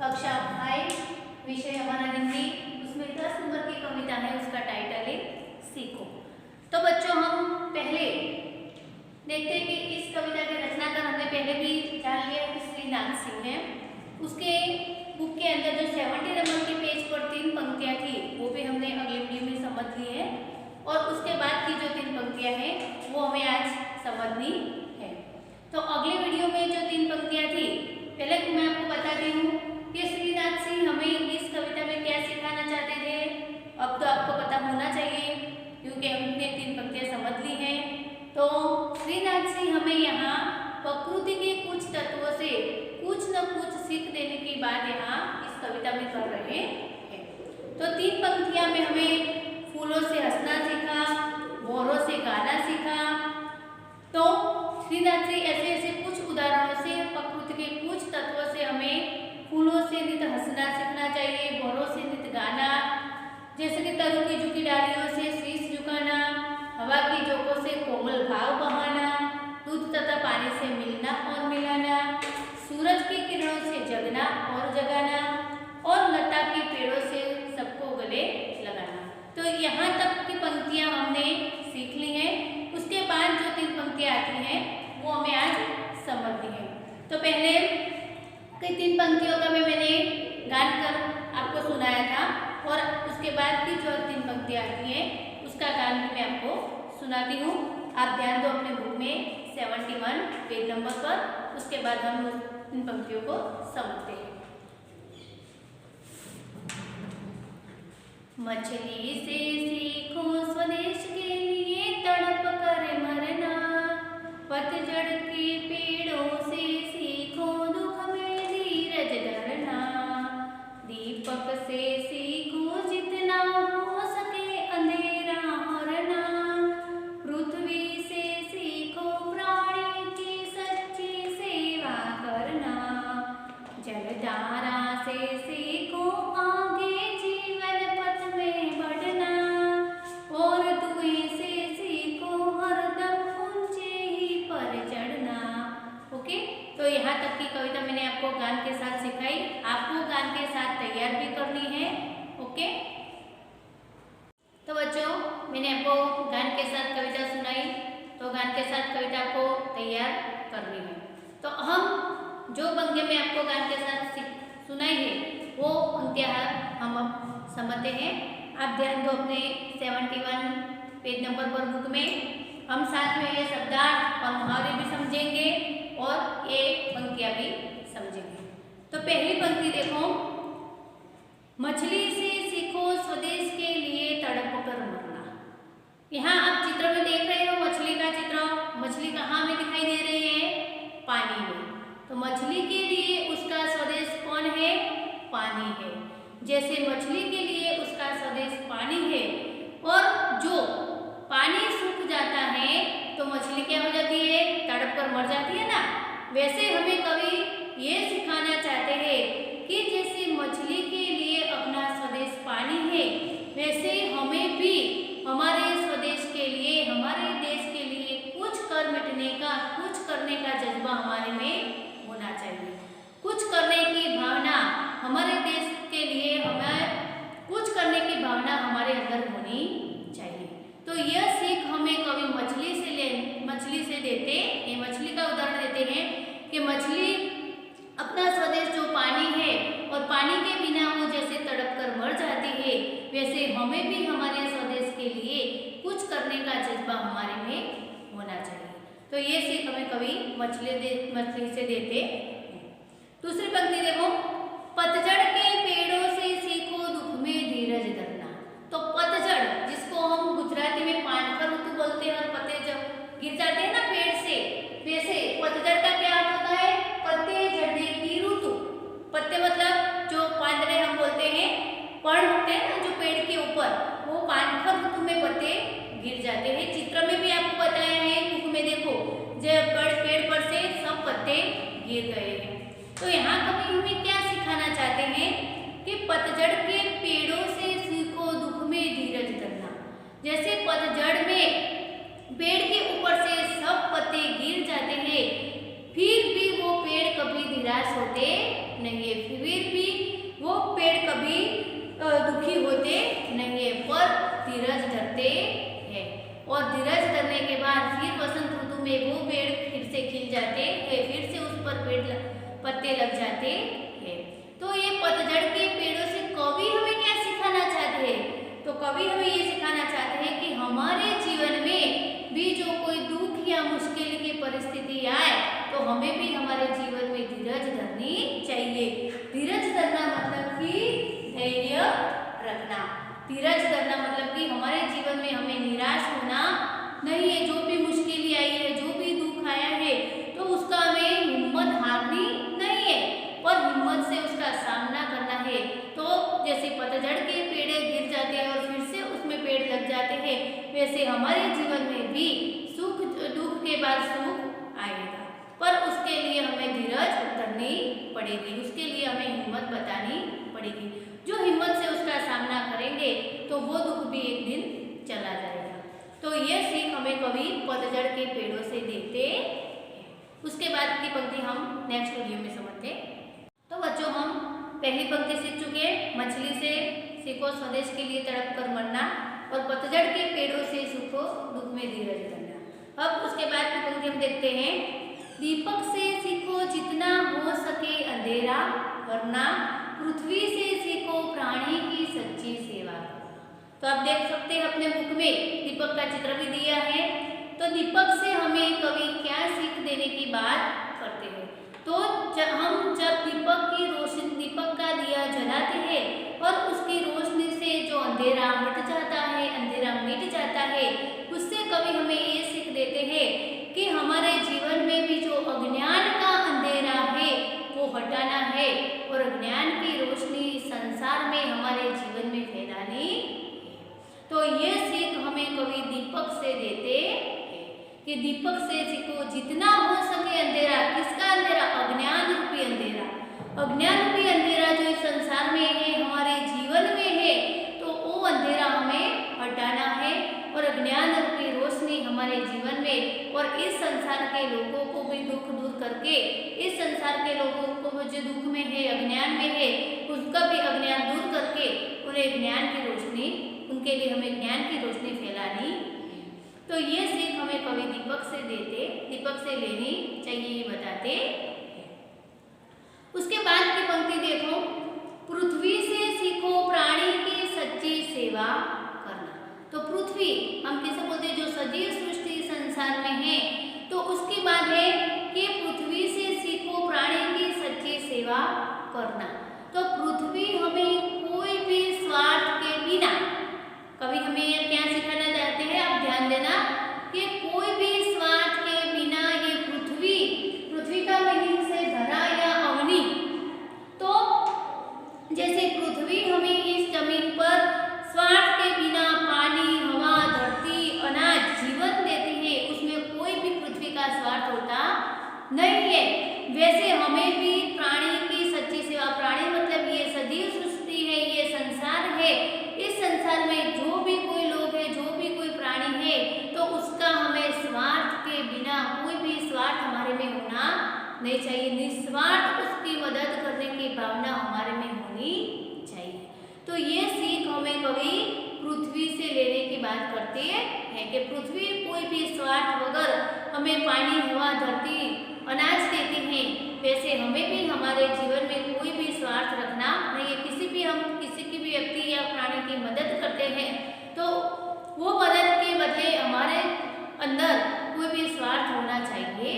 कक्षा 5 विषय हमारा हिंदी, उसमें 10 नंबर की कविता है, उसका टाइटल है सीखो। तो बच्चों हम पहले देखते हैं कि इस कविता के रचनाकार हमने पहले भी जान लिया कि श्रीनाथ सिंह है। उसके बुक के अंदर जो 70 नंबर के पेज पर 3 पंक्तियां थी वो भी हमने अगले वीडियो में समझ ली है, और उसके बाद की जो 3 पंक्तियां हैं वो हमें आज समझनी है। तो अगले वीडियो में जो 3 पंक्तियां थी, पहले मैं आपको बताती हूँ कि श्रीनाथ सिंह हमें इस कविता में क्या सिखाना चाहते थे। अब तो आपको पता होना चाहिए क्योंकि हमने 3 पंक्तियां समझ ली हैं। तो श्रीनाथ सिंह हमें यहाँ प्रकृति के कुछ तत्वों से कुछ न कुछ सीख देने की बात यहाँ इस कविता में कर रहे हैं। तो 3 पंक्तियां में हमें फूलों से हंसना सीखा, भौरों से गाना सीखा। तो श्रीनाथ सिंह ऐसे ऐसे कुछ उदाहरणों से प्रकृति के कुछ तत्वों से हमें फूलों से नित हंसना सीखना चाहिए, भौरों से नित गाना, जैसे कि तरु की झुकी डालियों से शीश झुकाना, हवा की झोंकों से कोमल भाव बहाना, दूध तथा पानी से मिलना और मिलाना, सूरज की किरणों से जगना और जगाना, और लता के पेड़ों से सबको गले लगाना। तो यहाँ तक की पंक्तियाँ हमने सीख ली हैं। उसके बाद जो 3 पंक्तियाँ आती हैं वो हमें आज समझनी है। तो पहले कई 3 पंक्तियों का मैंने गान कर आपको सुनाया था, और उसके बाद की जो 3 पंक्तियाँ आती हैं उसका गान भी मैं आपको सुनाती हूँ। आप ध्यान दो अपने बुक में 71 पेज नंबर पर, उसके बाद हम इन पंक्तियों को समझते हैं। मछली से सीखो स्वदेश के लिए तड़प कर मरना, पतझड़ के पेड़ों से सीखो दुख में धीरज धरना, दीपक से सीखो जितना हो सके अंधेरा हरना, पृथ्वी से सीखो प्राणी की सच्ची सेवा करना, जलधारा से सीखो आगे जीवन पथ में बढ़ना, और धुएं से सीखो हरदम ऊंचे ही पर चढ़ना। ओके, तो यहाँ तक की कविता मैंने आपको गान के साथ सिखाई, आपको गान के साथ तैयार भी करनी है। ओके, तो बच्चों मैंने आपको गान के साथ कविता सुनाई, तो गान के साथ कविता को तैयार करनी है। तो हम जो पंक्तियाँ मैं आपको गान के साथ सुनाई है वो पंक्तियाँ हम अब समझते हैं। आप ध्यान दो अपने 71 पेज नंबर पर बुक में, हम साथ में ये शब्दार्थ और मुहावरे भी समझेंगे और ये पंक्तियाँ भी समझेंगे। तो पहली पंक्ति देखो, मछली से सीखो स्वदेश के लिए तड़प कर मरना। यहाँ आप चित्र में देख रहे हो मछली का चित्र। मछली कहाँ में दिखाई दे रही है? पानी में। तो मछली के लिए उसका स्वदेश कौन है? पानी है। जैसे मछली के लिए उसका स्वदेश पानी है, और जो पानी सूख जाता है तो मछली क्या हो जाती है? तड़प कर मर जाती है ना। वैसे हमें कवि ये सिखाना चाहते हैं कि जैसे मछली के लिए अपना स्वदेश पानी है, वैसे हमें भी हमारे स्वदेश के लिए, हमारे देश के लिए कुछ कर मिटने का, कुछ करने का जज्बा हमारे में होना चाहिए। कुछ करने की भावना हमारे देश के लिए, हमें कुछ करने की भावना हमारे अंदर होनी चाहिए। तो यह सीख हमें कवि मछली से देते, ये मछली का उदाहरण देते हैं कि मछली अपना स्वदेश जो पानी है, और पानी के बिना वो जैसे तड़प कर मर जाती है, वैसे हमें भी हमारे स्वदेश के लिए कुछ करने का जज्बा हमारे में होना चाहिए। तो ये सीख हमें कवि मछली से देते हैं। दूसरी पंक्ति देखो, पतझड़ के पेड़ों से सीखो दुख में धीरज धरना। तो पतझड़, जिसको हम गुजराती में पानखर ऋतु बोलते हैं, और पत्ते जब गिर जाते हैं ना पेड़ से, वैसे पतझड़ का क्या अर्थ होता है? पत्ते झड़ने की ऋतु। पत्ते मतलब जो पांदड़े हम बोलते हैं, पड़ होते हैं ना जो पेड़ के ऊपर, वो पानखर ऋतु में पत्ते गिर जाते हैं। चित्र में भी आपको बताया है, बुक में देखो, जब पेड़ पर से सब पत्ते गिर गए हैं। तो यहाँ कवि हमें क्या सिखाना चाहते हैं कि पतझड़ के पेड़ों से सीखो दुख में धीरज धरना। जैसे पतझड़ में पेड़ के ऊपर से सब पत्ते गिर जाते हैं, फिर भी वो पेड़ कभी निराश होते नहीं है, फिर भी वो पेड़ कभी दुखी होते नहीं है, पर धीरज धरते हैं। और धीरज धरने के बाद फिर वसंत ऋतु में वो पेड़ फिर से खिल जाते हैं, फिर से उस पर पत्ते लग जाते हैं। तो ये पतझड़ के पेड़ों से कवि हमें क्या सिखाना चाहते हैं? तो कवि हमें ये सिखाना चाहते हैं कि हमारे जीवन में भी जो कोई दुख या मुश्किल की परिस्थिति आए तो हमें भी हमारे जीवन में धीरज धरनी चाहिए। धीरज धरना मतलब कि धैर्य रखना। धीरज धरना मतलब कि हमारे जीवन में हमें निराश होना नहीं है। जो भी मुश्किल आई है, जो भी दुख आया है, तो उसका हमें हिम्मत हारनी नहीं है, पर हिम्मत से उसका सामना करना है। तो जैसे पतझड़ के पेड़ गिर जाते हैं और फिर से उसमें पेड़ लग जाते हैं, वैसे हमारे जीवन में भी सुख दुख के बाद सुख आएगा, पर उसके लिए हमें धीरज धरनी पड़ेगी, उसके लिए हमें हिम्मत बतानी पड़ेगी। जो हिम्मत से उसका सामना करेंगे तो वो दुख भी एक दिन चला जाएगा। तो ये सीख हमें कवि पतझड़ के पेड़ों से देते हैं। उसके बाद की पंक्ति हम नेक्स्ट वीडियो में समझते हैं। तो बच्चों, हम पहली पंक्ति सीख चुके हैं, मछली से सीखो स्वदेश के लिए तड़प कर मरना, और पतझड़ के पेड़ों से सीखो दुख में धीरज धरना। अब उसके बाद की पंक्ति हम देखते हैं, दीपक से सीखो जितना हो सके अंधेरा वरना, पृथ्वी से सीखो प्राणी की सच्ची सेवा। तो आप देख सकते हैं अपने बुक में दीपक का चित्र भी दिया है। तो दीपक से हमें कवि क्या सीख देने की बात करते हैं? तो हम जब दीपक का दिया जलाते हैं और उसकी रोशनी से जो अंधेरा हट जाता है, अंधेरा मिट जाता है, उससे कवि हमें ये सीख देते हैं कि हमारे जीवन में भी जो अज्ञान का अंधेरा है वो हटाना है, और ज्ञान की रोशनी संसार में हमारे जीवन में फैलानी है। तो ये सीख हमें कवि दीपक से देते हैं कि दीपक से सीखो जितना हो सके अंधेरा। किसका अंधेरा? अज्ञान रूपी अंधेरा। अज्ञान रूपी अंधेरा जो इस संसार में है, हमारे जीवन में है, तो वो अंधेरा हमें हटाना है, और अज्ञान रूपी रोशनी हमारे जीवन में, और इस संसार के लोगों को भी दुख दूर करके, इस संसार के लोगों को जो दुख में है, अज्ञान में है, उसका भी अज्ञान दूर करके उन्हें ज्ञान की रोशनी, उनके लिए हमें ज्ञान की रोशनी फैलानी। तो ये सीख हमें कवि दीपक से लेनी चाहिए, ये बताते। उसके बाद की पंक्ति देखो, पृथ्वी से सीखो प्राणी की सच्ची सेवा करना। तो पृथ्वी हम किसे बोलते हैं? जो सजीव सृष्टि संसार में है, तो उसकी बात है कि पृथ्वी से सीखो प्राणी की सच्ची सेवा करना। तो पृथ्वी हमें कोई भी स्वार्थ के बिना, कवि हमें क्या सिखाना चाहते हैं, आप ध्यान देना, कि कोई भी स्वार्थ के बिना ये पृथ्वी का मीनिंग से धरा या अवनी। तो जैसे पृथ्वी हमें इस जमीन पर स्वार्थ के बिना पानी, हवा, धरती, अनाज, जीवन देती है, उसमें कोई भी पृथ्वी का स्वार्थ होता नहीं है। वैसे हमें भी प्राणी की सच्ची सेवा, प्राणी मतलब ये सजीव सृष्टि है, ये संसार है, इस संसार में जो भी कोई लोग है, जो भी कोई प्राणी है, तो उसका हमें स्वार्थ के बिना, कोई भी स्वार्थ हमारे में होना नहीं चाहिए। निस्वार्थ उसकी मदद करने की भावना हमारे में होनी चाहिए। तो ये सीख हमें कवि पृथ्वी से लेने की बात करते हैं कि पृथ्वी कोई भी स्वार्थ बगैर हमें पानी, हवा, धरती, अनाज देती है, वैसे हमें भी हमारे जीवन में कोई भी स्वार्थ रखना नहीं है। हम किसी की भी व्यक्ति या प्राणी की मदद करते हैं, तो वो मदद के बदले हमारे अंदर कोई भी स्वार्थ होना चाहिए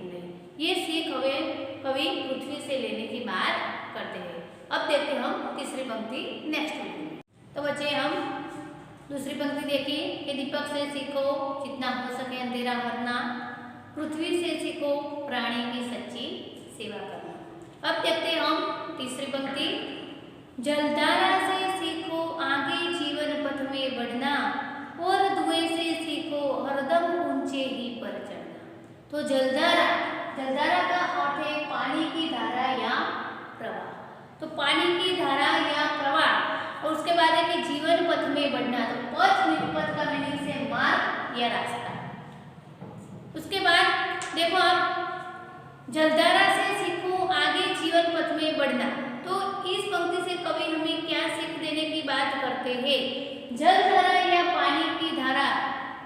नहीं। ये सीख हमें कवि पृथ्वी से लेने की बात करते हैं। अब देखते हैं हम तीसरी पंक्ति नेक्स्ट वीडियो। तो बच्चे, हम दूसरी पंक्ति देखिए कि दीपक से सीखो जितना हो सके अंधेरा भरना, पृथ्वी से सीखो प्राणी की सच्ची सेवा करना। अब देखते हैं हम तीसरी पंक्ति, जलधारा से सीखो आगे जीवन पथ में बढ़ना, और धुएं से सीखो हरदम ऊंचे ही पर चढ़ना। तो जलधारा का अर्थ है पानी की धारा या प्रवाह। तो पानी की धारा या प्रवाह, और उसके बाद है कि जीवन पथ में बढ़ना। तो पथ का मीनिंग से मार्ग या रास्ता। उसके बाद देखो आप, जलधारा से सीखो आगे जीवन पथ में बढ़ना। तो इस पंक्ति से कवि हमें क्या सीख देने की बात करते हैं? जलधारा या पानी की धारा,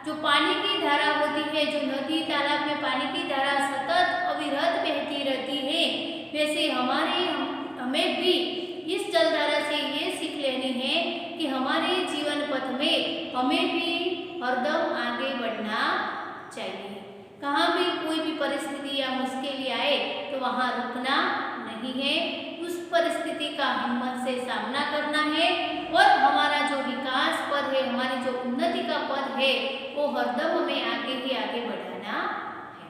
जो पानी की धारा होती है, जो नदी तालाब में पानी की धारा सतत अविरत बहती रहती है, वैसे हमें भी इस जलधारा से ये सीख लेनी है कि हमारे जीवन पथ में हमें भी हरदम आगे बढ़ना चाहिए। कहाँ भी कोई भी परिस्थिति या मुश्किल आए तो वहाँ रुकना नहीं है, उस परिस्थिति का हिम्मत से सामना करना है और हमारा जो विकास पद है, हमारी जो उन्नति का पद है, वो हरदम हमें आगे ही आगे बढ़ाना है।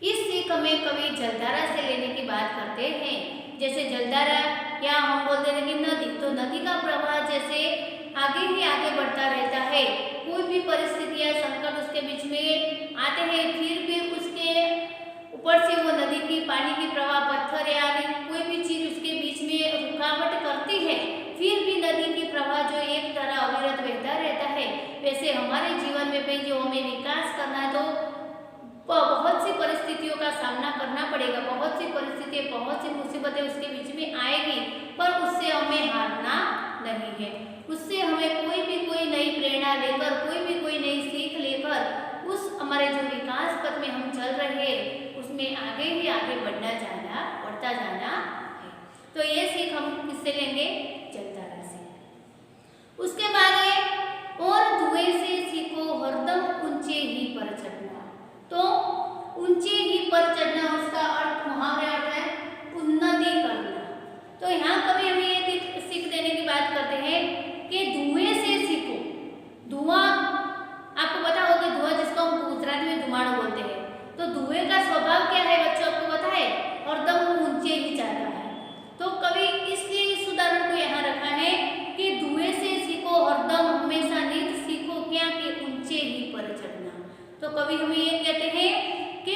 इस सीख हमें कवि जलधारा से लेने की बात करते हैं। जैसे जलधारा या हम बोलते हैं कि नदी, तो नदी का प्रवाह जैसे आगे ही आगे बढ़ता रहता है, कोई भी परिस्थितियां संकट उसके बीच में आते हैं, फिर भी उसके ऊपर से वो नदी की पानी की प्रवाह, पत्थर या कोई भी चीज उसके बीच में रुकावट करती है, फिर भी नदी की प्रवाह जो एक तरह अविरत बहता रहता है, वैसे हमारे जीवन में भी जो हमें विकास करना है तो बहुत सी परिस्थितियों का सामना करना पड़ेगा, बहुत सी परिस्थितियां, बहुत सी मुसीबतें उसके बीच में आएगी, पर उससे हमें हारना नहीं है। उससे हमें कोई नई प्रेरणा लेकर, कोई नई सीख लेकर उस हमारे जो विकास पथ में हम चल रहे हैं उसमें आगे ही आगे बढ़ता जाना है। तो ये सीख हम किससे लेंगे? जलधारा से। उसके बाद है और धुएं से सीखो हरदम ऊंचे ही पर चढ़ना। तो ऊंचे ही पर चढ़ना, उसका अर्थ मुहावरे अर्थ है उन्नति करना। तो यहाँ कभी हमें ये सीख देने की बात करते हैं कि धुएं से सीखो। धुआं, आपको पता होगा धुआं जिसको हम गुजराती में धुमाड़ो बोलते हैं, तो धुएं का स्वभाव क्या है बच्चों, आपको पता है? हरदम ऊंचे ही जाता है। तो कभी इसलिए इस उदाहरण को यहाँ रखा है कि धुएं से सीखो हरदम, हमेशा नित सीखो क्या? कि ऊंचे ही पर चढ़ना। तो कभी हमें ये कहते हैं कि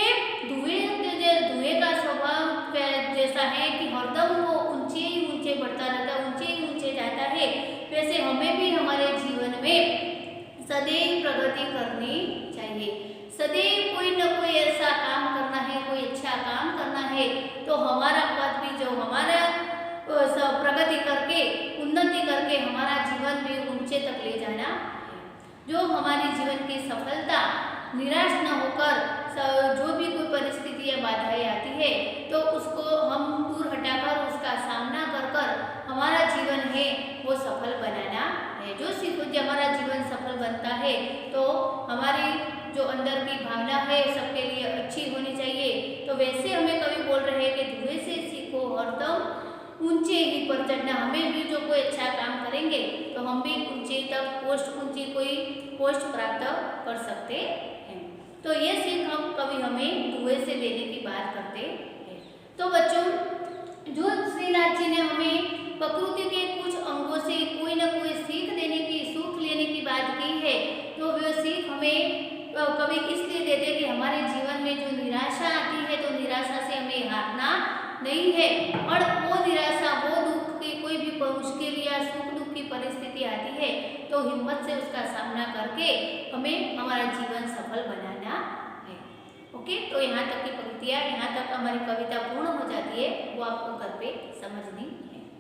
धुएं का स्वभाव जैसा है कि हरदम वो ऊंचे ही ऊंचे बढ़ता रहता है, ऊंचे ही ऊंचे जाता है, वैसे हमें भी हमारे जीवन में सदैव प्रगति करनी चाहिए। सदैव कोई न कोई ऐसा काम करना है, कोई अच्छा काम करना है, तो हमारा पद भी जो हमारा प्रगति करके, उन्नति करके हमारा जीवन भी ऊंचे तक ले जाना है। जो हमारी जीवन की सफलता, निराश न होकर जो भी कोई परिस्थिति या बाधाएं आती है तो उसको हम दूर हटाकर उसका सामना कर हमारा जीवन है वो सफल बनाना है। जो हमारा जीवन सफल बनता है तो हमारी जो अंदर की भावना है सबके लिए अच्छी होनी चाहिए। तो वैसे हमें कवि बोल रहे हैं कि धुएं से सीखो हरदम ऊंचे ही पर चढ़ना। हमें भी जो कोई अच्छा काम करेंगे तो हम भी ऊंचे तक ऊंची कोई पोस्ट प्राप्त कर सकते हैं। तो ये सीख हम कभी हमें धुएं से लेने की बात करते हैं। तो बच्चों, जो श्रीनाथ जी ने हमें प्रकृति के कुछ अंगों से कोई न कोई सीख देने की, सूख लेने की बात की है, तो वो सीख हमें कभी इसलिए देते कि हमारे जीवन में जो निराशा आती है तो निराशा से हमें हारना नहीं है, और वो निराशा, वो दुख की कोई भी मुश्किल या सुख दुख की परिस्थिति आती है तो हिम्मत से उसका सामना करके हमें हमारा जीवन सफल बनाना है। ओके, तो यहाँ तक की पंक्तियाँ, यहाँ तक हमारी कविता पूर्ण हो जाती है, वो आपको घर पे समझनी